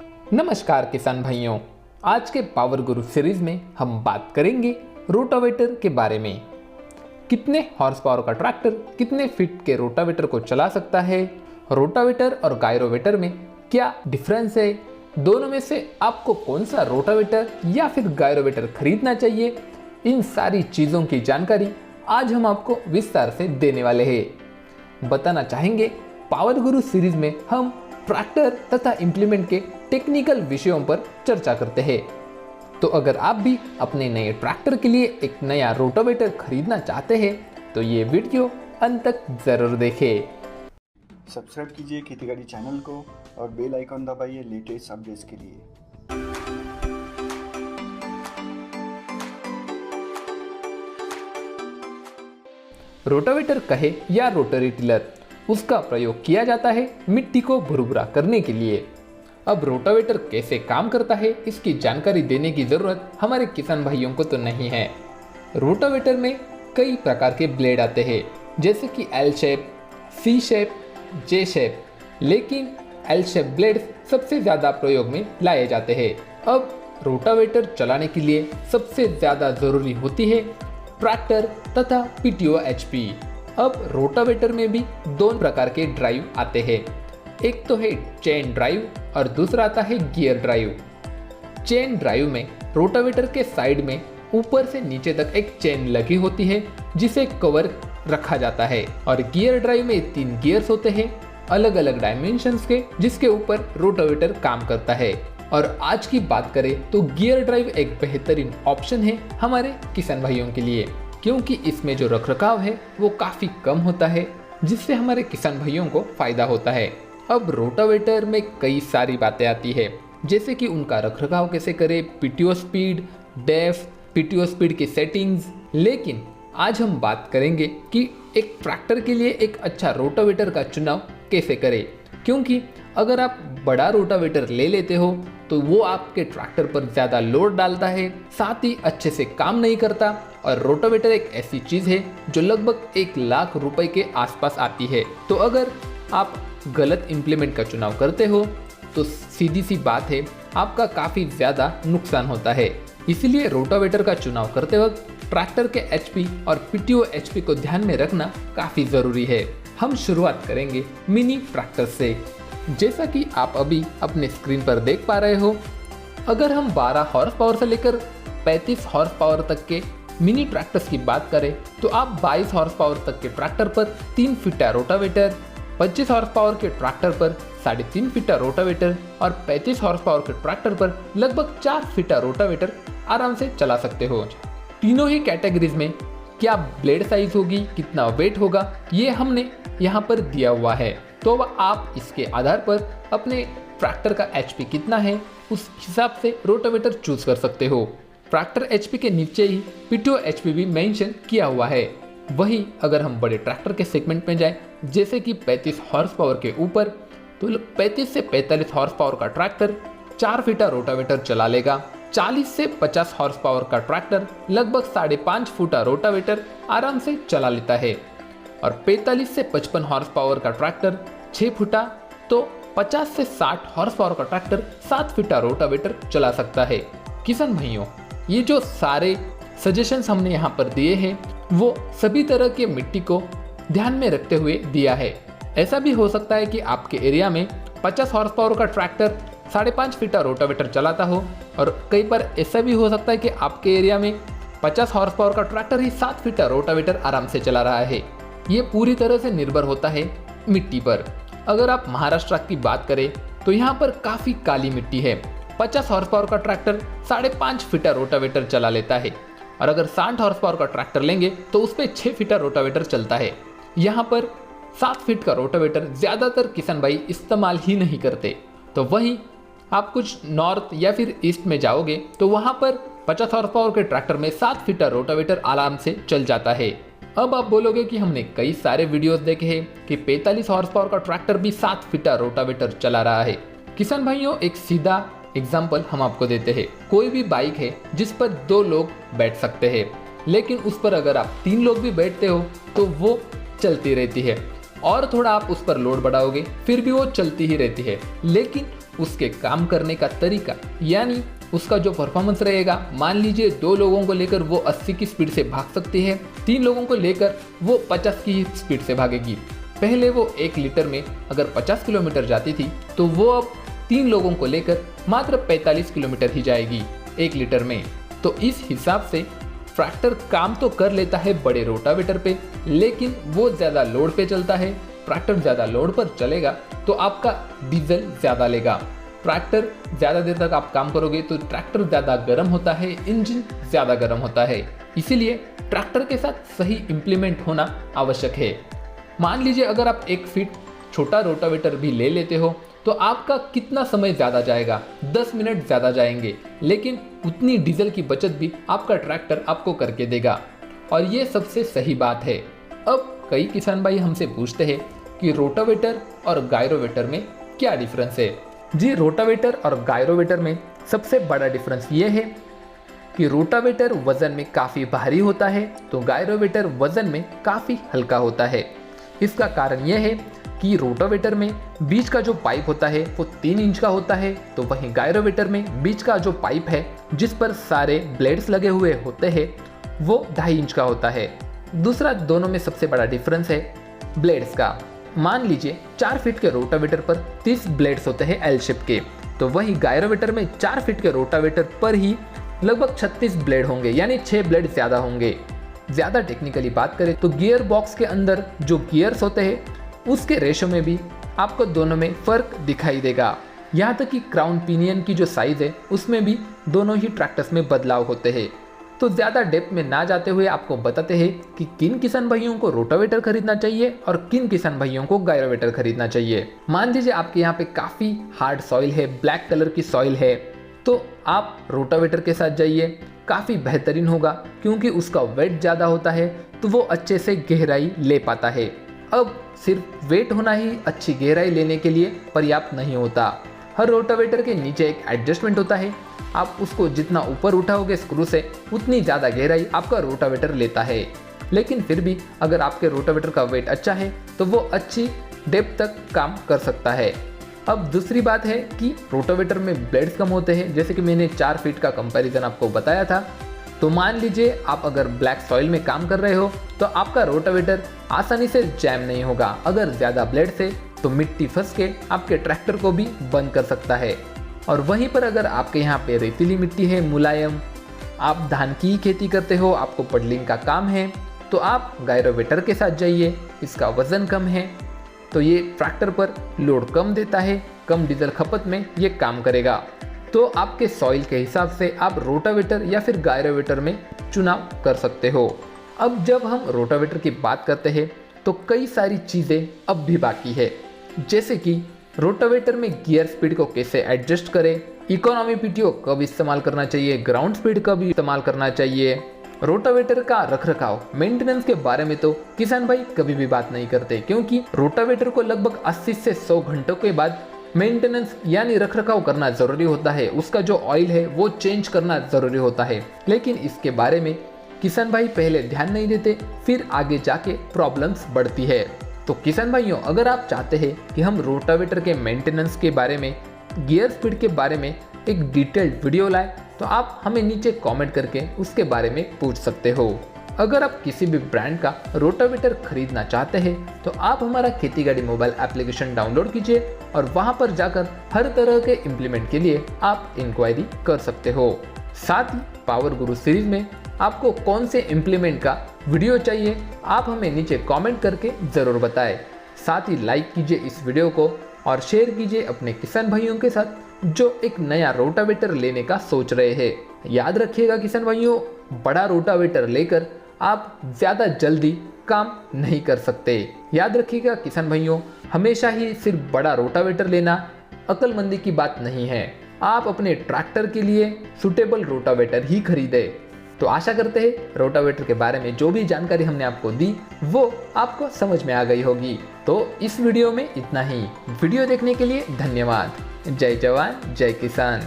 नमस्कार किसान भाइयों, आज के पावर गुरु सीरीज में हम बात करेंगे रोटावेटर के बारे में। कितने हॉर्स पावर का ट्रैक्टर कितने फीट के रोटावेटर को चला सकता है, रोटावेटर और गायरोवेटर में क्या डिफरेंस है, दोनों में से आपको कौन सा रोटावेटर या फिर गायरोवेटर खरीदना चाहिए, इन सारी चीज़ों की जानकारी आज हम आपको विस्तार से देने वाले हैं। बताना चाहेंगे पावर गुरु सीरीज में हम ट्रैक्टर तथा इंप्लीमेंट के टेक्निकल विषयों पर चर्चा करते हैं। तो अगर आप भी अपने नए ट्रैक्टर के लिए एक नया रोटावेटर खरीदना चाहते हैं तो ये वीडियो अंत तक जरूर देखें। सब्सक्राइब कीजिए खेतीगाड़ी चैनल को और बेल आइकॉन दबाइए लेटेस्ट अपडेट्स के लिए। रोटावेटर कहे या रोटरी टिलर, उसका प्रयोग किया जाता है मिट्टी को भुरभुरा करने के लिए। अब रोटावेटर कैसे काम करता है इसकी जानकारी देने की जरूरत हमारे किसान भाइयों को तो नहीं है। रोटावेटर में कई प्रकार के ब्लेड आते हैं, जैसे कि एल शेप, सी शेप, जे शेप, लेकिन एल शेप ब्लेड्स सबसे ज़्यादा प्रयोग में लाए जाते हैं। अब रोटावेटर चलाने के लिए सबसे ज़्यादा ज़रूरी होती है ट्रैक्टर तथा पीटीओ एचपी। अब रोटावेटर में भी दो प्रकार के ड्राइव आते हैं, एक तो है चेन ड्राइव और दूसरा आता है गियर ड्राइव। चेन ड्राइव में रोटावेटर के साइड में ऊपर से नीचे तक एक चेन लगी होती है जिसे कवर रखा जाता है, और गियर ड्राइव में 3 गियर्स होते हैं अलग अलग डायमेंशंस के, जिसके ऊपर रोटावेटर काम करता है। और आज की बात करें तो गियर ड्राइव एक बेहतरीन ऑप्शन है हमारे किसान भाइयों के लिए, क्योंकि इसमें जो रखरखाव है वो काफ़ी कम होता है, जिससे हमारे किसान भाइयों को फायदा होता है। अब रोटावेटर में कई सारी बातें आती है, जैसे कि उनका रखरखाव कैसे करें, पीटीओ स्पीड, डेफ, पीटीओ स्पीड की सेटिंग्स। लेकिन आज हम बात करेंगे कि एक ट्रैक्टर के लिए एक अच्छा रोटावेटर का चुनाव कैसे करें, क्योंकि अगर आप बड़ा रोटावेटर ले लेते हो तो वो आपके ट्रैक्टर पर ज़्यादा लोड डालता है, साथ ही अच्छे से काम नहीं करता। और रोटावेटर एक ऐसी चीज़ है जो लगभग 1 लाख रुपए के आसपास आती है। तो अगर आप गलत इंप्लीमेंट का चुनाव करते हो तो सीधी सी बात है, आपका काफ़ी ज़्यादा नुकसान होता है। इसीलिए रोटावेटर का चुनाव करते वक्त ट्रैक्टर के एचपी और पीटीओ एचपी को ध्यान में रखना काफ़ी ज़रूरी है। हम शुरुआत करेंगे मिनी ट्रैक्टर से। जैसा कि आप अभी अपने स्क्रीन पर देख पा रहे हो, अगर हम 12 हॉर्स पावर से लेकर 35 हॉर्स पावर तक के मिनी ट्रैक्टर्स की बात करें तो आप 22 हॉर्स पावर तक के ट्रैक्टर पर 3 फीटा रोटावेटर, 25 हॉर्स पावर के ट्रैक्टर पर 3.5 फीटा रोटावेटर और 35 हॉर्स पावर के ट्रैक्टर पर लगभग 4 फीटा रोटावेटर आराम से चला सकते हो। तीनों ही कैटेगरीज में क्या ब्लेड साइज होगी, कितना वेट होगा, ये हमने यहाँ पर दिया हुआ है। तो अब आप इसके आधार पर अपने ट्रैक्टर का एचपी कितना है उस हिसाब से रोटावेटर चूज कर सकते हो। ट्रैक्टर एचपी के नीचे ही पीटीओ एचपी भी मेंशन किया हुआ है। वही अगर हम बड़े ट्रैक्टर के सेगमेंट में जाएं, जैसे कि 35 हॉर्स पावर के ऊपर, तो 35 से 45 हॉर्स पावर का ट्रैक्टर 4 फीटा रोटावेटर चला लेगा। 40 से 50 हॉर्स पावर का ट्रैक्टर लगभग 5.5 फुटा रोटावेटर आराम से चला लेता है, और 45 से 55 हॉर्स पावर का ट्रैक्टर 6 फुटा, तो 50 से 60 हॉर्स पावर का ट्रैक्टर 7 फीटा रोटावेटर चला सकता है। किसान भाइयों, ये जो सारे सजेशंस हमने यहाँ पर दिए हैं वो सभी तरह के मिट्टी को ध्यान में रखते हुए दिया है। ऐसा भी हो सकता है कि आपके एरिया में 50 हॉर्स पावर का ट्रैक्टर 5.5 फीटा रोटावेटर चलाता हो, और कई बार ऐसा भी हो सकता है कि आपके एरिया में 50 हॉर्स पावर का ट्रैक्टर ही 7 फीटा रोटावेटर आराम से चला रहा है। ये पूरी तरह से निर्भर होता है मिट्टी पर। अगर आप महाराष्ट्र की बात करें तो यहाँ पर काफ़ी काली मिट्टी है। 50 हॉर्स पावर का ट्रैक्टर 5.5 फीटा रोटावेटर चला लेता है, और अगर 60 हॉर्स पावर का ट्रैक्टर लेंगे तो उस पर 6 फीटा रोटावेटर चलता है। यहाँ पर 7 फीट का रोटावेटर ज़्यादातर किसान भाई इस्तेमाल ही नहीं करते। तो वहीं आप कुछ नॉर्थ या फिर ईस्ट में जाओगे तो वहाँ पर 50 हॉर्स पावर के ट्रैक्टर में 7 फीटा रोटावेटर आराम से चल जाता है। अब आप बोलोगे कि हमने कई सारे वीडियोस देखे हैं कि 45 हॉर्स पावर का ट्रैक्टर भी 7 फीटा रोटावेटर चला रहा है। किसान भाइयों, एक सीधा एग्जाम्पल हम आपको देते हैं। कोई भी बाइक है जिस पर 2 लोग बैठ सकते हैं, लेकिन उस पर अगर आप 3 लोग भी बैठते हो तो वो चलती रहती है, और थोड़ा आप उस पर लोड बढ़ाओगे फिर भी वो चलती ही रहती है। लेकिन उसके काम करने का तरीका यानी उसका जो परफॉर्मेंस रहेगा। मान लीजिए 2 लोगों को लेकर वो 80 की स्पीड से भाग सकती है, 3 लोगों को लेकर वो 50 की स्पीड से भागेगी। पहले वो 1 लीटर में अगर 50 किलोमीटर जाती थी तो वो अब 3 लोगों को लेकर मात्र 45 किलोमीटर ही जाएगी 1 लीटर में। तो इस हिसाब से ट्रैक्टर काम तो कर लेता है बड़े रोटावेटर पे, लेकिन वो ज़्यादा लोड पे चलता है। ट्रैक्टर ज़्यादा लोड पर चलेगा तो आपका डीजल ज़्यादा लेगा। ट्रैक्टर ज़्यादा देर तक आप काम करोगे तो ट्रैक्टर ज़्यादा गर्म होता है, इंजन ज़्यादा गर्म होता है। इसीलिए ट्रैक्टर के साथ सही इम्प्लीमेंट होना आवश्यक है। मान लीजिए अगर आप 1 फीट छोटा रोटावेटर भी ले लेते हो तो आपका कितना समय ज़्यादा जाएगा, 10 मिनट ज़्यादा जाएंगे, लेकिन उतनी डीजल की बचत भी आपका ट्रैक्टर आपको करके देगा। और ये सबसे सही बात है। अब कई किसान भाई हमसे पूछते हैं कि रोटावेटर और गायरोवेटर में क्या डिफरेंस है। जी, रोटावेटर और गायरोवेटर में सबसे बड़ा डिफरेंस ये है कि रोटावेटर वजन में काफ़ी भारी होता है तो गायरोवेटर वजन में काफ़ी हल्का होता है। इसका कारण यह है कि रोटावेटर में बीच का जो पाइप होता है वो 3 इंच का होता है, तो वहीं गायरोवेटर में बीच का जो पाइप है जिस पर सारे ब्लेड्स लगे हुए होते हैं वो 2.5 इंच का होता है। दूसरा दोनों में सबसे बड़ा डिफरेंस है ब्लेड्स का। मान लीजिए 4 फीट के रोटावेटर पर 30 ब्लेड्स होते हैं एल शेप के, तो वहीं गायरोवेटर में 4 फीट के रोटावेटर पर ही लगभग 36 ब्लेड होंगे, यानी 6 ब्लेड ज़्यादा होंगे। ज़्यादा टेक्निकली बात करें तो गियर बॉक्स के अंदर जो गियर्स होते हैं उसके रेशो में भी आपको दोनों में फ़र्क दिखाई देगा। यहाँ तक कि क्राउन पिनियन की जो साइज़ है उसमें भी दोनों ही ट्रैक्टर्स में बदलाव होते हैं। तो ज़्यादा डेप्थ में ना जाते हुए आपको बताते हैं कि किन किसान भाइयों को रोटावेटर खरीदना चाहिए और किन किसान भाइयों को गायरोवेटर खरीदना चाहिए। मान लीजिए आपके यहाँ पे काफ़ी हार्ड सॉइल है, ब्लैक कलर की सॉइल है, तो आप रोटावेटर के साथ जाइए, काफ़ी बेहतरीन होगा क्योंकि उसका वेट ज़्यादा होता है तो वो अच्छे से गहराई ले पाता है। अब सिर्फ वेट होना ही अच्छी गहराई लेने के लिए पर्याप्त नहीं होता। हर रोटावेटर के नीचे एक एडजस्टमेंट होता है, आप उसको जितना ऊपर उठाओगे स्क्रू से उतनी ज़्यादा गहराई आपका रोटावेटर लेता है। लेकिन फिर भी अगर आपके रोटावेटर का वेट अच्छा है तो वो अच्छी डेप्थ तक काम कर सकता है। अब दूसरी बात है कि रोटावेटर में ब्लेड्स कम होते हैं, जैसे कि मैंने 4 फीट का कंपैरिजन आपको बताया था। तो मान लीजिए आप अगर ब्लैक सॉइल में काम कर रहे हो तो आपका रोटावेटर आसानी से जैम नहीं होगा। अगर ज़्यादा ब्लेड्स है तो मिट्टी फंस के आपके ट्रैक्टर को भी बंद कर सकता है। और वहीं पर अगर आपके यहाँ पे रेतीली मिट्टी है, मुलायम, आप धान की खेती करते हो, आपको पडलिंग का काम है, तो आप गायरोवेटर के साथ जाइए। इसका वजन कम है तो ये ट्रैक्टर पर लोड कम देता है, कम डीजल खपत में ये काम करेगा। तो आपके सॉइल के हिसाब से आप रोटावेटर या फिर गायरोवेटर में चुनाव कर सकते हो। अब जब हम रोटावेटर की बात करते हैं तो कई सारी चीज़ें अब भी बाकी है, जैसे कि रोटावेटर में गियर स्पीड को कैसे एडजस्ट करें, इकोनॉमी पीटीओ कब इस्तेमाल करना चाहिए, ग्राउंड स्पीड कब इस्तेमाल करना चाहिए, रोटावेटर का रखरखाव, मेंटेनेंस के बारे में तो किसान भाई कभी भी बात नहीं करते, क्योंकि रोटावेटर को लगभग 80 से 100 घंटों के बाद मेंटेनेंस यानी रखरखाव करना ज़रूरी होता है। उसका जो ऑयल है वो चेंज करना ज़रूरी होता है, लेकिन इसके बारे में किसान भाई पहले ध्यान नहीं देते, फिर आगे जाके प्रॉब्लम्स बढ़ती है। तो किसान भाइयों, अगर आप चाहते हैं कि हम रोटावेटर के मेंटेनेंस के बारे में, गियर स्पीड के बारे में एक डिटेल्ड वीडियो लाए तो आप हमें नीचे कमेंट करके उसके बारे में पूछ सकते हो। अगर आप किसी भी ब्रांड का रोटावेटर खरीदना चाहते हैं तो आप हमारा खेती गाड़ी मोबाइल एप्लीकेशन डाउनलोड कीजिए और वहां पर जाकर हर तरह के इम्प्लीमेंट के लिए आप इंक्वायरी कर सकते हो। साथ ही पावर गुरु सीरीज में आपको कौन से इम्प्लीमेंट का वीडियो चाहिए आप हमें नीचे कमेंट करके ज़रूर बताएं। साथ ही लाइक कीजिए इस वीडियो को और शेयर कीजिए अपने किसान भाइयों के साथ जो एक नया रोटावेटर लेने का सोच रहे हैं। याद रखिएगा किसान भाइयों, बड़ा रोटावेटर लेकर आप ज़्यादा जल्दी काम नहीं कर सकते। याद रखिएगा किसान भाइयों, हमेशा ही सिर्फ बड़ा रोटावेटर लेना अक्लमंदी की बात नहीं है। आप अपने ट्रैक्टर के लिए सूटेबल रोटावेटर ही खरीदें। तो आशा करते हैं रोटावेटर के बारे में जो भी जानकारी हमने आपको दी वो आपको समझ में आ गई होगी। तो इस वीडियो में इतना ही। वीडियो देखने के लिए धन्यवाद। जय जवान जय किसान।